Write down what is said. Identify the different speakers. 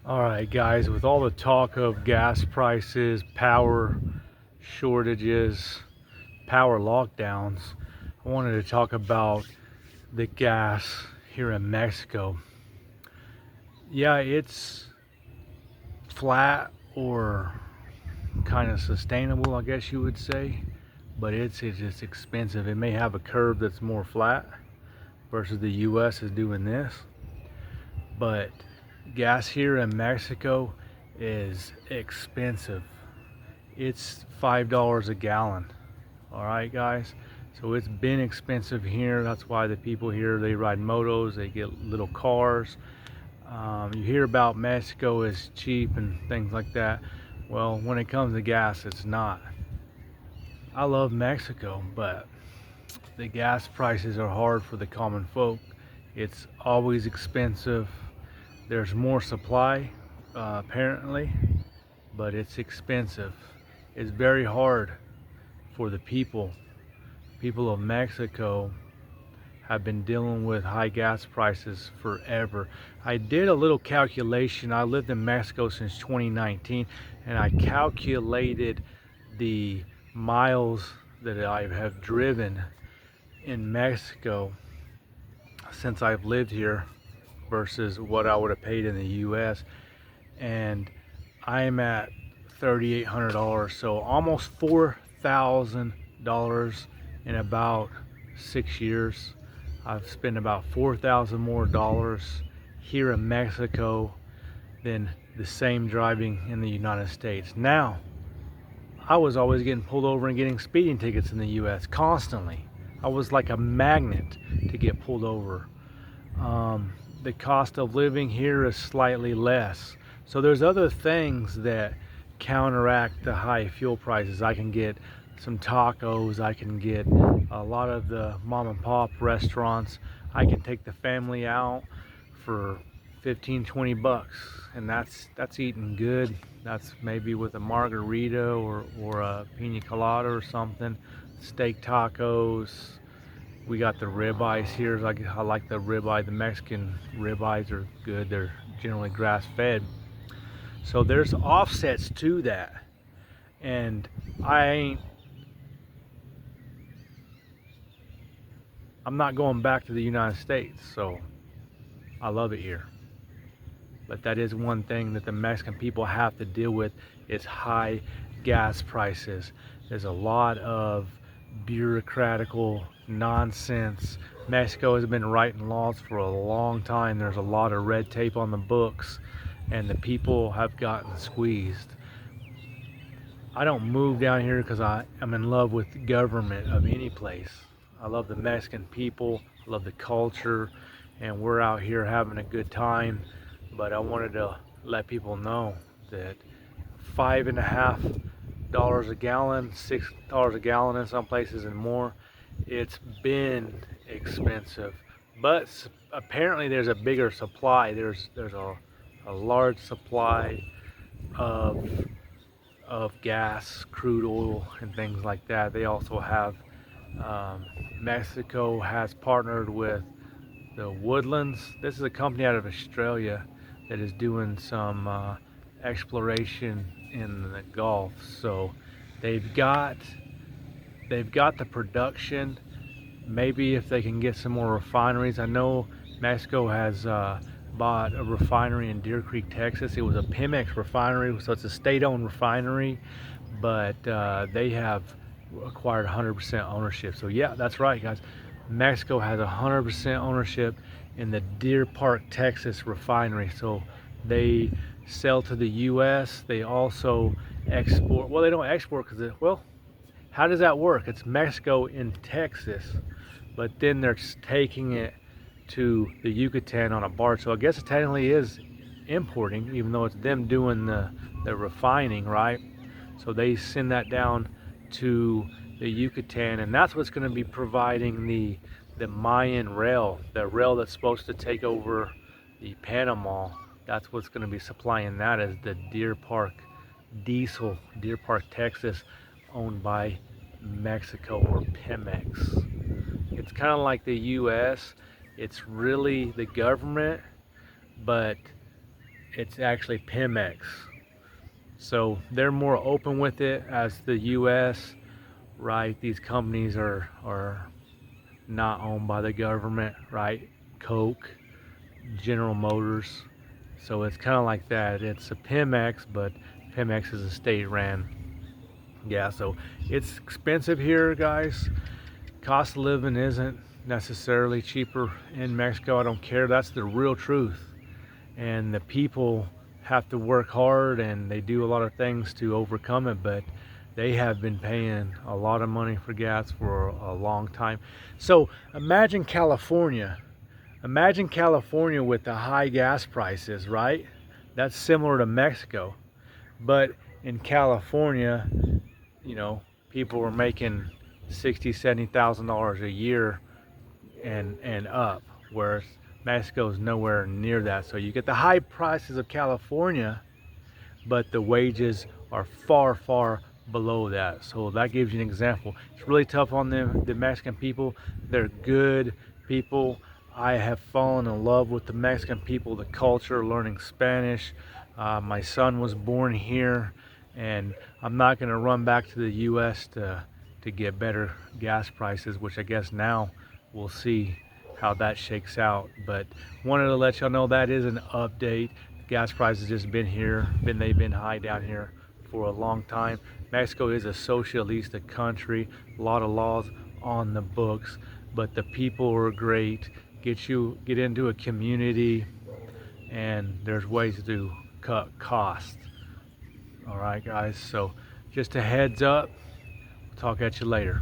Speaker 1: Alright guys, with all the talk of gas prices, power shortages, power lockdowns, I wanted to talk about the gas here in Mexico. Yeah, it's flat or kind of sustainable, I guess you would say, but it's just expensive. It may have a curve that's more flat versus the US is doing this, but gas here in Mexico is expensive. It's $5 a gallon. All right, guys. So it's been expensive here. That's why the people here, they ride motos, they get little cars. You hear about Mexico is cheap and things like that. Well, when it comes to gas, it's not. I love Mexico, but the gas prices are hard for the common folk. It's always expensive. There's more supply, apparently, but it's expensive. It's very hard for the people of Mexico have been dealing with high gas prices forever. I did a little calculation. I lived in Mexico since 2019, and I calculated the miles that I have driven in Mexico since I've lived here versus what I would have paid in the US, and I am at $3,800, so almost $4,000 in about 6 years. I've spent about $4,000 more dollars here in Mexico than the same driving in the United States. Now, I was always getting pulled over and getting speeding tickets in the US constantly. I was like a magnet to get pulled over. The cost of living here is slightly less. So there's other things that counteract the high fuel prices. I can get some tacos, I can get a lot of the mom and pop restaurants. I can take the family out for 15-20 bucks, and that's eating good. That's maybe with a margarita or a pina colada or something. Steak tacos. We got the ribeyes here. I like the ribeye. The Mexican ribeyes are good. They're generally grass fed. So there's offsets to that. And I'm not going back to the United States, so I love it here. But that is one thing that the Mexican people have to deal with is high gas prices. There's a lot of bureaucratical nonsense. Mexico has been writing laws for a long time. There's a lot of red tape on the books, and the people have gotten squeezed. I don't move down here because I'm in love with the government of any place. I love the Mexican people, I love the culture, and we're out here having a good time. But I wanted to let people know that $5.50 a gallon, $6 a gallon in some places and more, it's been expensive. But apparently there's a bigger supply. There's a large supply of gas, crude oil, and things like that. They also have, Mexico has partnered with the Woodlands. This is a company out of Australia that is doing some exploration in the Gulf. So they've got the production. Maybe if they can get some more refineries. I know Mexico has bought a refinery in Deer Creek, Texas. It was a Pemex refinery, so it's a state-owned refinery, but they have acquired 100% ownership. So yeah, that's right, guys. Mexico has 100% ownership in the Deer Park, Texas refinery. So they sell to the U.S. They also export. Well, they don't export because, well, how does that work? It's Mexico in Texas, but then they're taking it to the Yucatan on a barge. So I guess it technically is importing, even though it's them doing the refining, right? So they send that down to the Yucatan, and that's what's going to be providing the Mayan rail, the rail that's supposed to take over the Panama. That's what's going to be supplying that, as the Deer Park diesel, Deer Park, Texas, owned by Mexico, or Pemex. It's kind of like the US. It's really the government, but it's actually Pemex. So they're more open with it as the US, right? These companies are not owned by the government, right? Coke, General Motors. So it's kind of like that. It's a Pemex, but Pemex is a state-ran. Yeah, so it's expensive here, guys. Cost of living isn't necessarily cheaper in Mexico. I don't care. That's the real truth. And the people have to work hard and they do a lot of things to overcome it, but they have been paying a lot of money for gas for a long time. So imagine California. Imagine California with the high gas prices, right? That's similar to Mexico. But in California, you know, people were making $60,000-$70,000 a year and up, whereas Mexico is nowhere near that. So you get the high prices of California, but the wages are far, far below that. So that gives you an example. It's really tough on the Mexican people. They're good people. I have fallen in love with the Mexican people, the culture, learning Spanish. My son was born here, and I'm not going to run back to the U.S. to get better gas prices, which I guess now we'll see how that shakes out. But wanted to let y'all know that is an update. Gas prices just they've been high down here for a long time. Mexico is a socialista country, a lot of laws on the books, but the people are great. Get into a community, and there's ways to cut costs. All right, guys. So just a heads up. Talk at you later.